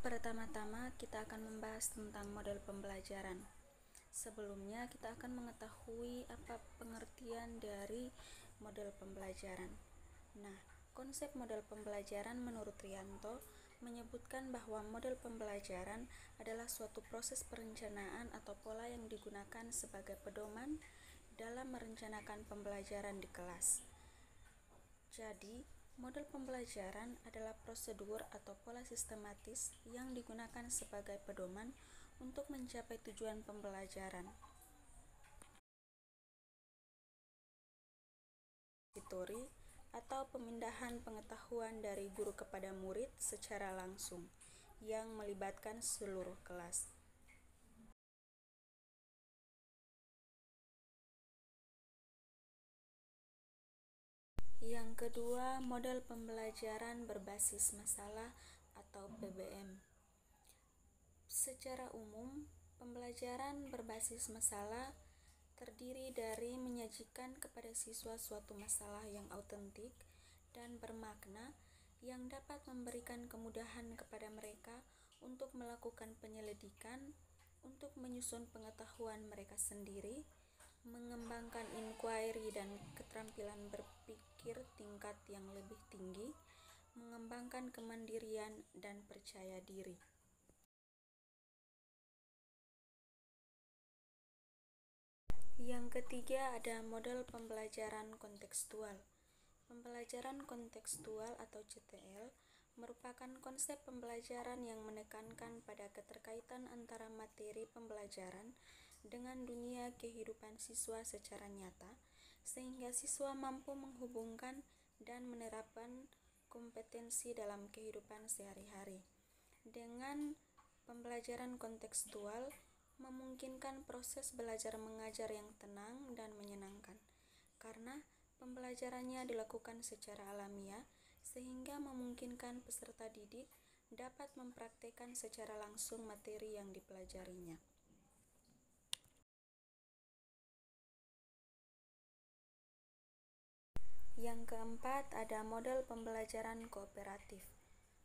Pertama-tama kita akan membahas tentang model pembelajaran. Sebelumnya kita akan mengetahui apa pengertian dari model pembelajaran. Nah, konsep model pembelajaran menurut Rianto menyebutkan bahwa model pembelajaran adalah suatu proses perencanaan atau pola yang digunakan sebagai pedoman dalam merencanakan pembelajaran di kelas. Jadi, model pembelajaran adalah prosedur atau pola sistematis yang digunakan sebagai pedoman untuk mencapai tujuan pembelajaran. Teori atau pemindahan pengetahuan dari guru kepada murid secara langsung yang melibatkan seluruh kelas. Yang kedua, model pembelajaran berbasis masalah atau PBM. Secara umum, pembelajaran berbasis masalah terdiri dari menyajikan kepada siswa suatu masalah yang autentik dan bermakna yang dapat memberikan kemudahan kepada mereka untuk melakukan penyelidikan, untuk menyusun pengetahuan mereka sendiri, mengembangkan inquiry dan keterampilan berpikir tingkat yang lebih tinggi, mengembangkan kemandirian dan percaya diri. Yang ketiga ada model pembelajaran kontekstual. Pembelajaran kontekstual atau CTL merupakan konsep pembelajaran yang menekankan pada keterkaitan antara materi pembelajaran dengan dunia kehidupan siswa secara nyata, sehingga siswa mampu menghubungkan dan menerapkan kompetensi dalam kehidupan sehari-hari. Dengan pembelajaran kontekstual memungkinkan proses belajar mengajar yang tenang dan menyenangkan, karena pembelajarannya dilakukan secara alamiah, sehingga memungkinkan peserta didik dapat mempraktikkan secara langsung materi yang dipelajarinya. Yang keempat ada model pembelajaran kooperatif.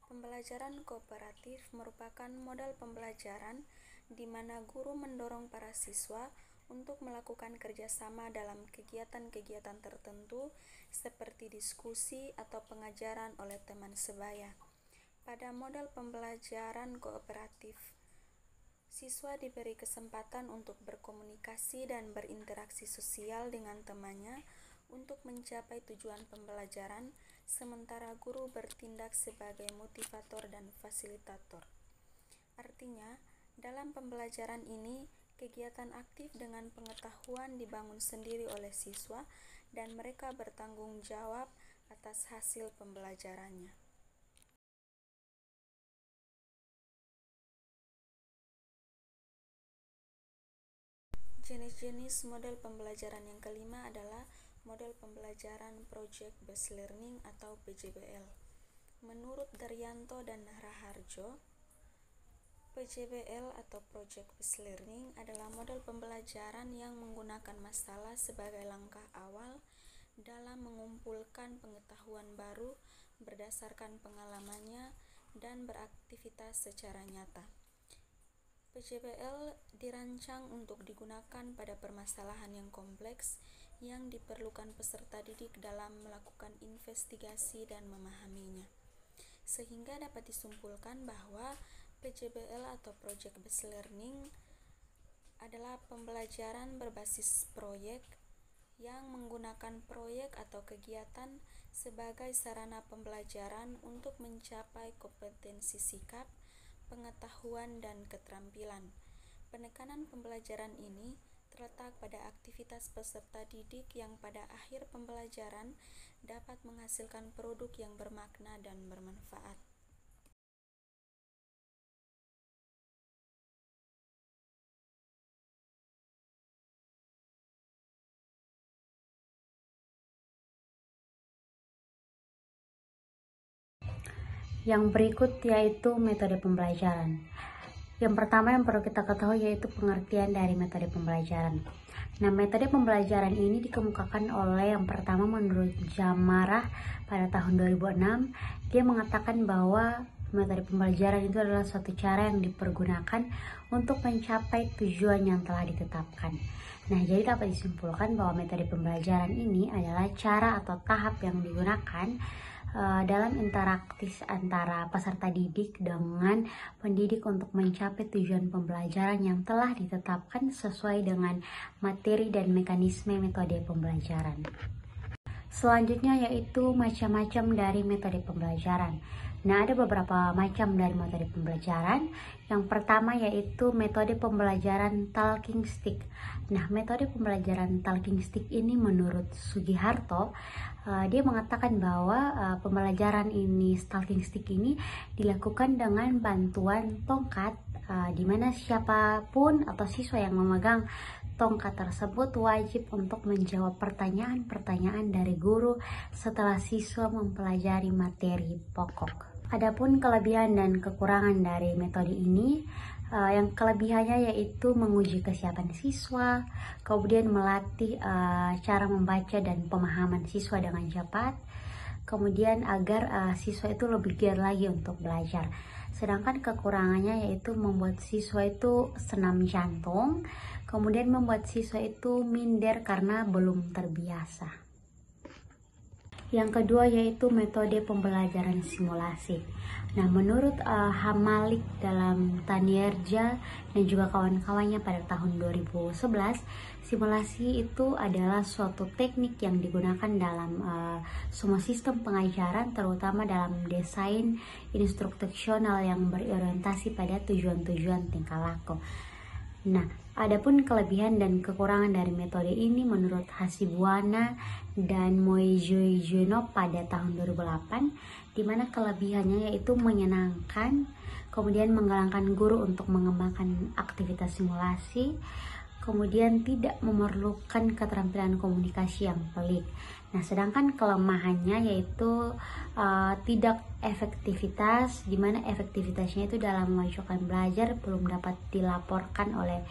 Pembelajaran kooperatif merupakan model pembelajaran di mana guru mendorong para siswa untuk melakukan kerjasama dalam kegiatan-kegiatan tertentu seperti diskusi atau pengajaran oleh teman sebaya. Pada model pembelajaran kooperatif, siswa diberi kesempatan untuk berkomunikasi dan berinteraksi sosial dengan temannya untuk mencapai tujuan pembelajaran, sementara guru bertindak sebagai motivator dan fasilitator. Artinya, dalam pembelajaran ini, kegiatan aktif dengan pengetahuan dibangun sendiri oleh siswa dan mereka bertanggung jawab atas hasil pembelajarannya. Jenis-jenis model pembelajaran yang kelima adalah model pembelajaran Project Based Learning atau PJBL. Menurut Daryanto dan Raharjo, PJBL atau Project Based Learning adalah model pembelajaran yang menggunakan masalah sebagai langkah awal dalam mengumpulkan pengetahuan baru berdasarkan pengalamannya dan beraktivitas secara nyata. PJBL dirancang untuk digunakan pada permasalahan yang kompleks yang diperlukan peserta didik dalam melakukan investigasi dan memahaminya. Sehingga dapat disimpulkan bahwa PJBL atau Project Based Learning adalah pembelajaran berbasis proyek yang menggunakan proyek atau kegiatan sebagai sarana pembelajaran untuk mencapai kompetensi sikap, pengetahuan, dan keterampilan. Penekanan pembelajaran ini terletak pada aktivitas peserta didik yang pada akhir pembelajaran dapat menghasilkan produk yang bermakna dan bermanfaat. Yang berikut yaitu metode pembelajaran. Yang pertama yang perlu kita ketahui yaitu pengertian dari metode pembelajaran. Nah, metode pembelajaran ini dikemukakan oleh yang pertama menurut Jamarah pada tahun 2006. Dia mengatakan bahwa metode pembelajaran itu adalah suatu cara yang dipergunakan untuk mencapai tujuan yang telah ditetapkan. Nah, jadi dapat disimpulkan bahwa metode pembelajaran ini adalah cara atau tahap yang digunakan dalam interaktif antara peserta didik dengan pendidik untuk mencapai tujuan pembelajaran yang telah ditetapkan sesuai dengan materi dan mekanisme metode pembelajaran. Selanjutnya yaitu macam-macam dari metode pembelajaran. Nah, ada beberapa macam dari metode pembelajaran. Yang pertama yaitu metode pembelajaran talking stick. Nah, metode pembelajaran talking stick ini menurut Sugiharto, dia mengatakan bahwa pembelajaran ini, talking stick ini dilakukan dengan bantuan tongkat, di mana siapapun atau siswa yang memegang tongkat tersebut wajib untuk menjawab pertanyaan-pertanyaan dari guru setelah siswa mempelajari materi pokok. Adapun kelebihan dan kekurangan dari metode ini, yang kelebihannya yaitu menguji kesiapan siswa, kemudian melatih cara membaca dan pemahaman siswa dengan cepat, kemudian agar siswa itu lebih giat lagi untuk belajar. Sedangkan kekurangannya yaitu membuat siswa itu senam jantung, kemudian membuat siswa itu minder karena belum terbiasa. Yang kedua yaitu metode pembelajaran simulasi. Nah, menurut Hamalik dalam Tanierja dan juga kawan-kawannya pada tahun 2011, simulasi itu adalah suatu teknik yang digunakan dalam semua sistem pengajaran, terutama dalam desain instruksional yang berorientasi pada tujuan-tujuan tingkah laku. Nah, adapun kelebihan dan kekurangan dari metode ini menurut Hasibuana dan Moijoijono pada tahun 2008, di mana kelebihannya yaitu menyenangkan, kemudian menggalakkan guru untuk mengembangkan aktivitas simulasi, kemudian tidak memerlukan keterampilan komunikasi yang pelik. Nah, sedangkan kelemahannya yaitu tidak efektivitas, di mana efektivitasnya itu dalam memajukan belajar belum dapat dilaporkan oleh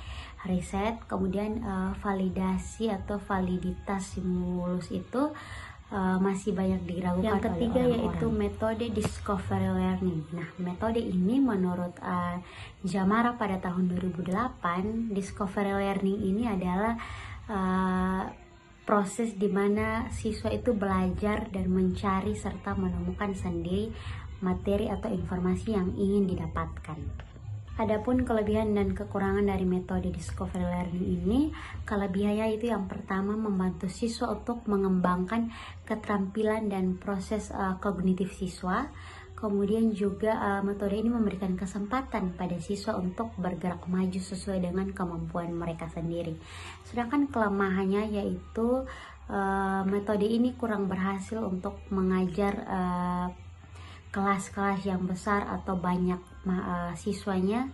riset. Kemudian validasi atau validitas stimulus itu masih banyak diragukan. Yang ketiga oleh yaitu metode discovery learning. Nah, metode ini menurut Jamara pada tahun 2008, discovery learning ini adalah proses di mana siswa itu belajar dan mencari serta menemukan sendiri materi atau informasi yang ingin didapatkan. Adapun kelebihan dan kekurangan dari metode discovery learning ini, kelebihannya itu yang pertama membantu siswa untuk mengembangkan keterampilan dan proses kognitif siswa. Kemudian juga metode ini memberikan kesempatan pada siswa untuk bergerak maju sesuai dengan kemampuan mereka sendiri. Sedangkan kelemahannya yaitu metode ini kurang berhasil untuk mengajar kelas-kelas yang besar atau banyak siswanya.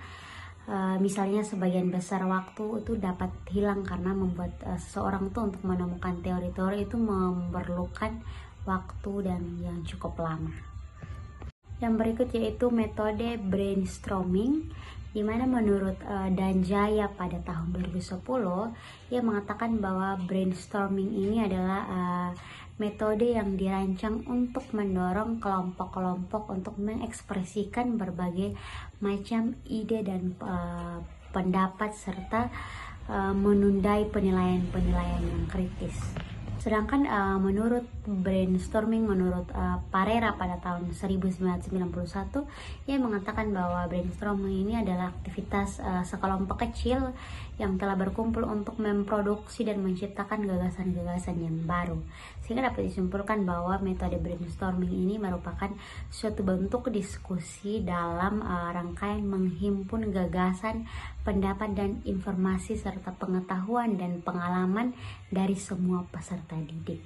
Misalnya sebagian besar waktu itu dapat hilang karena membuat seseorang tuh untuk menemukan teori-teori itu memerlukan waktu dan yang cukup lama. Yang berikut yaitu metode brainstorming, di mana menurut Danjaya pada tahun 2010, ia mengatakan bahwa brainstorming ini adalah metode yang dirancang untuk mendorong kelompok-kelompok untuk mengekspresikan berbagai macam ide dan pendapat serta menundai penilaian-penilaian yang kritis. Sedangkan menurut brainstorming, menurut Parera pada tahun 1991, ia mengatakan bahwa brainstorming ini adalah aktivitas sekelompok kecil yang telah berkumpul untuk memproduksi dan menciptakan gagasan-gagasan yang baru. Sehingga dapat disimpulkan bahwa metode brainstorming ini merupakan suatu bentuk diskusi dalam rangkaian menghimpun gagasan, pendapat dan informasi serta pengetahuan dan pengalaman dari semua peserta didik.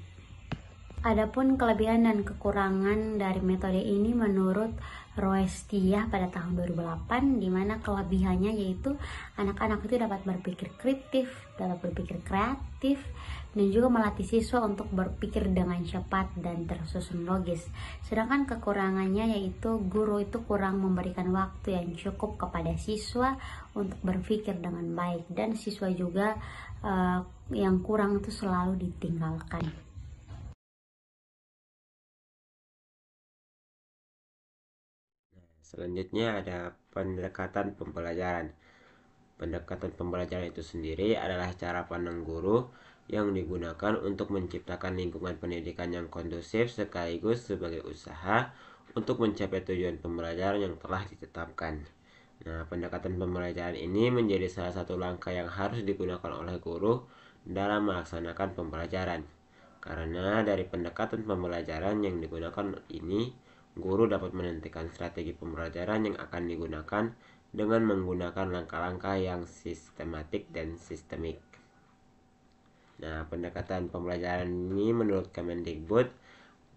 Adapun kelebihan dan kekurangan dari metode ini menurut Roestiah pada tahun 2008, di mana kelebihannya yaitu anak-anak itu dapat berpikir kritis, dapat berpikir kreatif, dan juga melatih siswa untuk berpikir dengan cepat dan tersusun logis. Sedangkan kekurangannya yaitu guru itu kurang memberikan waktu yang cukup kepada siswa untuk berpikir dengan baik, dan siswa juga yang kurang itu selalu ditinggalkan. Selanjutnya ada pendekatan pembelajaran. Pendekatan pembelajaran itu sendiri adalah cara pandang guru yang digunakan untuk menciptakan lingkungan pendidikan yang kondusif sekaligus sebagai usaha untuk mencapai tujuan pembelajaran yang telah ditetapkan. Nah, pendekatan pembelajaran ini menjadi salah satu langkah yang harus digunakan oleh guru dalam melaksanakan pembelajaran. Karena dari pendekatan pembelajaran yang digunakan ini, guru dapat menentukan strategi pembelajaran yang akan digunakan dengan menggunakan langkah-langkah yang sistematik dan sistemik. Nah, pendekatan pembelajaran ini menurut Kemendikbud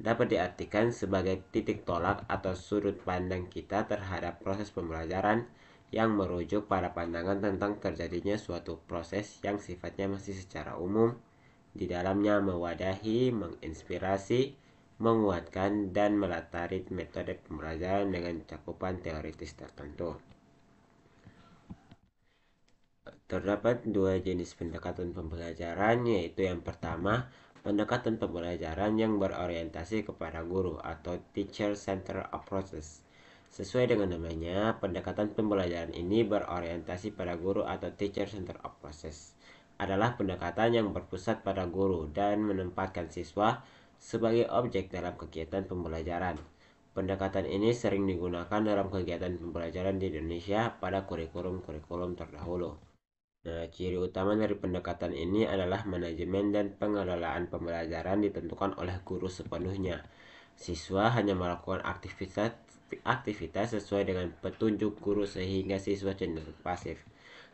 dapat diartikan sebagai titik tolak atau sudut pandang kita terhadap proses pembelajaran yang merujuk pada pandangan tentang terjadinya suatu proses yang sifatnya masih secara umum, di dalamnya mewadahi, menginspirasi, menguatkan, dan melatari metode pembelajaran dengan cakupan teoritis tertentu. Terdapat dua jenis pendekatan pembelajaran, yaitu yang pertama, pendekatan pembelajaran yang berorientasi kepada guru atau teacher-centered approaches. Sesuai dengan namanya, pendekatan pembelajaran ini berorientasi pada guru atau teacher-centered approaches adalah pendekatan yang berpusat pada guru dan menempatkan siswa sebagai objek dalam kegiatan pembelajaran. Pendekatan ini sering digunakan dalam kegiatan pembelajaran di Indonesia pada kurikulum-kurikulum terdahulu. Nah, ciri utama dari pendekatan ini adalah manajemen dan pengelolaan pembelajaran ditentukan oleh guru sepenuhnya. Siswa hanya melakukan aktivitas sesuai dengan petunjuk guru sehingga siswa cenderung pasif.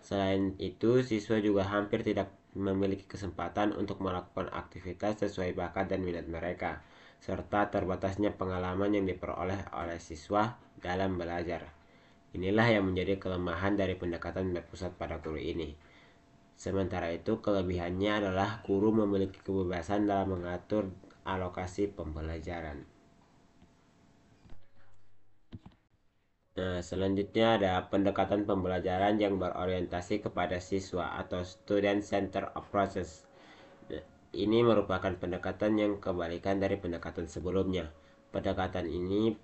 Selain itu, siswa juga hampir tidak memiliki kesempatan untuk melakukan aktivitas sesuai bakat dan minat mereka, serta terbatasnya pengalaman yang diperoleh oleh siswa dalam belajar. Inilah yang menjadi kelemahan dari pendekatan berpusat pada guru ini. Sementara itu, kelebihannya adalah guru memiliki kebebasan dalam mengatur alokasi pembelajaran. Nah, selanjutnya ada pendekatan pembelajaran yang berorientasi kepada siswa atau student-centered approaches. Nah, ini merupakan pendekatan yang kebalikan dari pendekatan sebelumnya. Pendekatan ini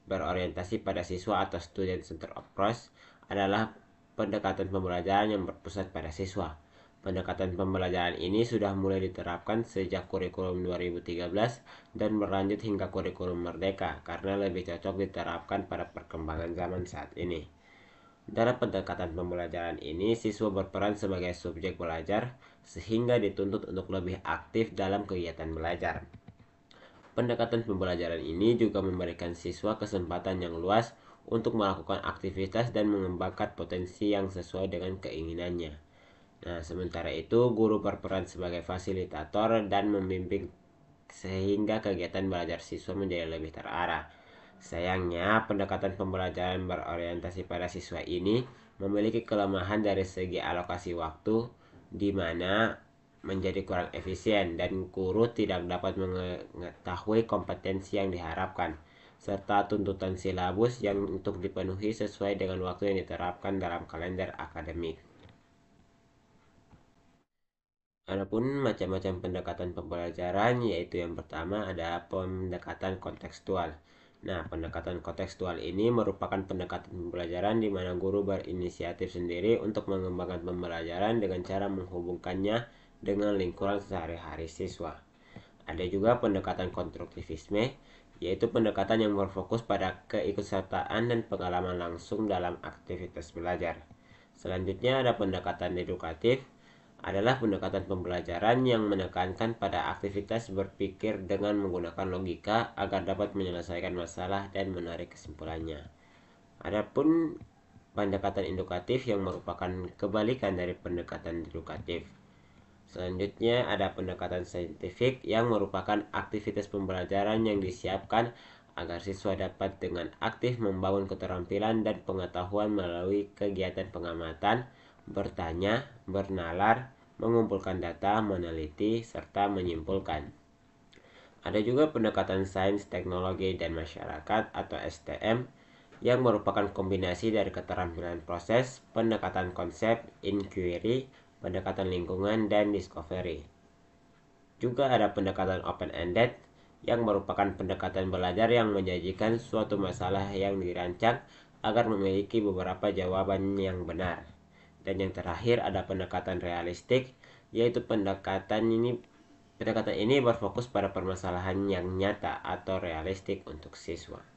berorientasi pada siswa atau student-centered approach adalah pendekatan pembelajaran yang berpusat pada siswa. Pendekatan pembelajaran ini sudah mulai diterapkan sejak kurikulum 2013 dan berlanjut hingga kurikulum Merdeka karena lebih cocok diterapkan pada perkembangan zaman saat ini. Dalam pendekatan pembelajaran ini, siswa berperan sebagai subjek belajar sehingga dituntut untuk lebih aktif dalam kegiatan belajar. Pendekatan pembelajaran ini juga memberikan siswa kesempatan yang luas untuk melakukan aktivitas dan mengembangkan potensi yang sesuai dengan keinginannya. Nah, sementara itu, guru berperan sebagai fasilitator dan membimbing sehingga kegiatan belajar siswa menjadi lebih terarah. Sayangnya, pendekatan pembelajaran berorientasi pada siswa ini memiliki kelemahan dari segi alokasi waktu, di mana menjadi kurang efisien dan guru tidak dapat mengetahui kompetensi yang diharapkan serta tuntutan silabus yang untuk dipenuhi sesuai dengan waktu yang diterapkan dalam kalender akademik. Adapun macam-macam pendekatan pembelajaran, yaitu yang pertama ada pendekatan kontekstual. Nah, pendekatan kontekstual ini merupakan pendekatan pembelajaran di mana guru berinisiatif sendiri untuk mengembangkan pembelajaran dengan cara menghubungkannya dengan lingkungan sehari-hari siswa. Ada juga pendekatan konstruktivisme, yaitu pendekatan yang berfokus pada keikutsertaan dan pengalaman langsung dalam aktivitas belajar. Selanjutnya ada pendekatan edukatif, adalah pendekatan pembelajaran yang menekankan pada aktivitas berpikir dengan menggunakan logika agar dapat menyelesaikan masalah dan menarik kesimpulannya. Adapun pendekatan edukatif yang merupakan kebalikan dari pendekatan edukatif. Selanjutnya ada pendekatan saintifik yang merupakan aktivitas pembelajaran yang disiapkan agar siswa dapat dengan aktif membangun keterampilan dan pengetahuan melalui kegiatan pengamatan, bertanya, bernalar, mengumpulkan data, meneliti, serta menyimpulkan. Ada juga pendekatan sains, teknologi, dan masyarakat atau STM yang merupakan kombinasi dari keterampilan proses, pendekatan konsep, inquiry, pendekatan lingkungan, dan discovery. Juga ada pendekatan open-ended yang merupakan pendekatan belajar yang menyajikan suatu masalah yang dirancang agar memiliki beberapa jawaban yang benar. Dan yang terakhir ada pendekatan realistik, yaitu pendekatan ini berfokus pada permasalahan yang nyata atau realistik untuk siswa.